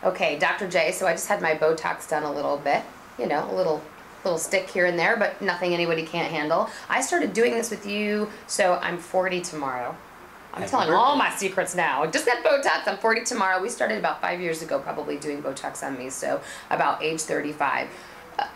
Okay, Dr. J, so I just had my Botox done a little bit, you know, a little stick here and there, but nothing anybody can't handle. I started doing this with you, so I'm 40 tomorrow. I'm telling all my secrets now. Just got Botox, I'm 40 tomorrow. We started about 5 years ago probably doing Botox on me, so about age 35.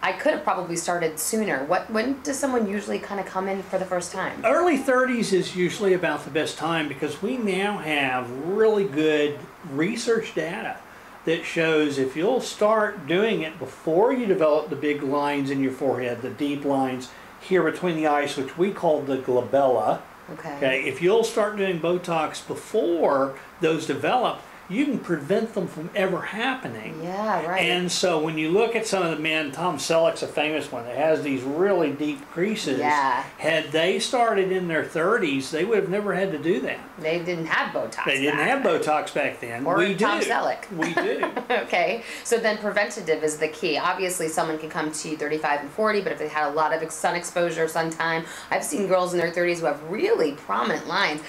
I could have probably started sooner. When does someone usually kind of come in for the first time? Early 30s is usually about the best time because we now have really good research data that shows if you'll start doing it before you develop the big lines in your forehead, the deep lines here between the eyes, which we call the glabella. Okay. If you'll start doing Botox before those develop, you can prevent them from ever happening. Yeah, right. And so when you look at some of the men, Tom Selleck's a famous one that has these really deep creases. Yeah. Had they started in their 30s, they would have never had to do that. They didn't have Botox. They didn't have Botox back then. Or we Tom do. Selleck. We do. Okay, so then preventative is the key. Obviously, someone can come to you 35 and 40, but if they had a lot of sun exposure, sun time, I've seen girls in their 30s who have really prominent lines.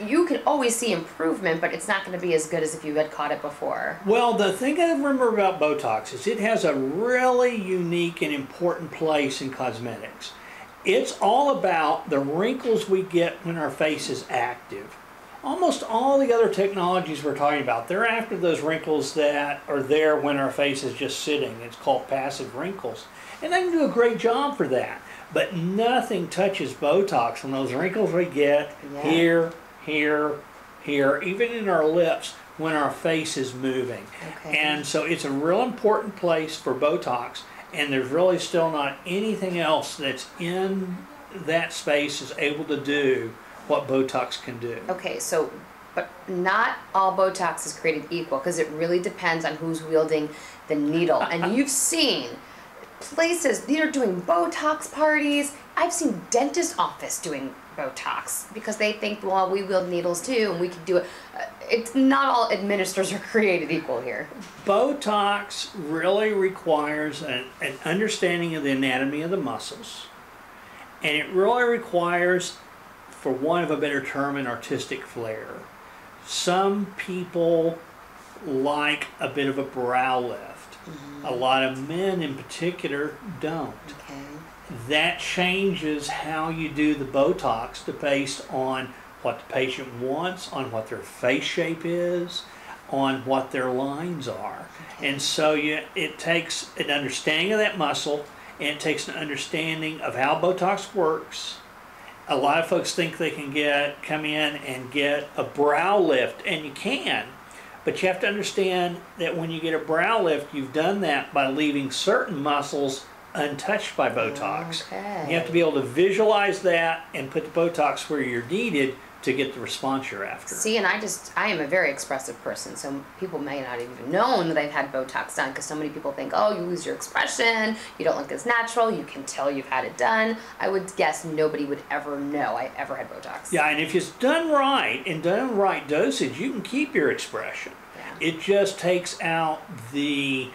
You can always see improvement, but it's not going to be as good as if you had caught it before. Well, the thing I remember about Botox is it has a really unique and important place in cosmetics. It's all about the wrinkles we get when our face is active. Almost all the other technologies we're talking about, they're after those wrinkles that are there when our face is just sitting. It's called passive wrinkles. And they can do a great job for that. But nothing touches Botox and those wrinkles we get here, even in our lips when our face is moving. Okay. And so it's a real important place for Botox, and there's really still not anything else that's in that space is able to do what Botox can do. Okay, so, but not all Botox is created equal because it really depends on who's wielding the needle. And you've seen places, they're doing Botox parties. I've seen dentist office doing Botox because they think, well, we wield needles too and we can do it. It's not all administrators are created equal here. Botox really requires an understanding of the anatomy of the muscles, and it really requires, for want of a better term, an artistic flair. Some people like a bit of a brow lift. A lot of men in particular don't. Okay. That changes how you do the Botox based on what the patient wants, on what their face shape is, on what their lines are. Okay. And so it takes an understanding of that muscle, and it takes an understanding of how Botox works. A lot of folks think they can come in and get a brow lift, and you can. But you have to understand that when you get a brow lift, you've done that by leaving certain muscles untouched by Botox. Okay. You have to be able to visualize that and put the Botox where you're needed to get the response you're after. See, and I am a very expressive person, so people may not even know that I've had Botox done because so many people think, oh, you lose your expression, you don't look as natural, you can tell you've had it done. I would guess nobody would ever know I ever had Botox. Yeah, and if it's done right and done in right dosage, you can keep your expression. Yeah. It just takes out the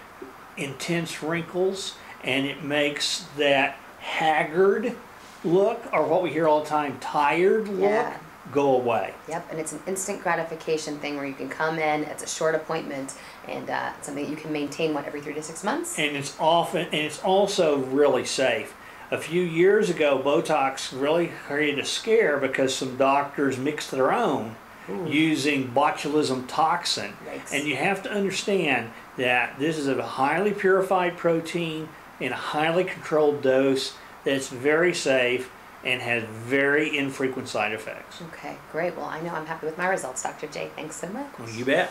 intense wrinkles, and it makes that haggard look, or what we hear all the time, tired look, go away. Yep, and it's an instant gratification thing where you can come in, it's a short appointment, and something that you can maintain, every 3 to 6 months? And it's also really safe. A few years ago, Botox really created a scare because some doctors mixed their own using botulism toxin. Yikes. And you have to understand that this is a highly purified protein in a highly controlled dose that's very safe and has very infrequent side effects. Okay, great. Well, I know I'm happy with my results, Dr. J. Thanks so much. Well, you bet.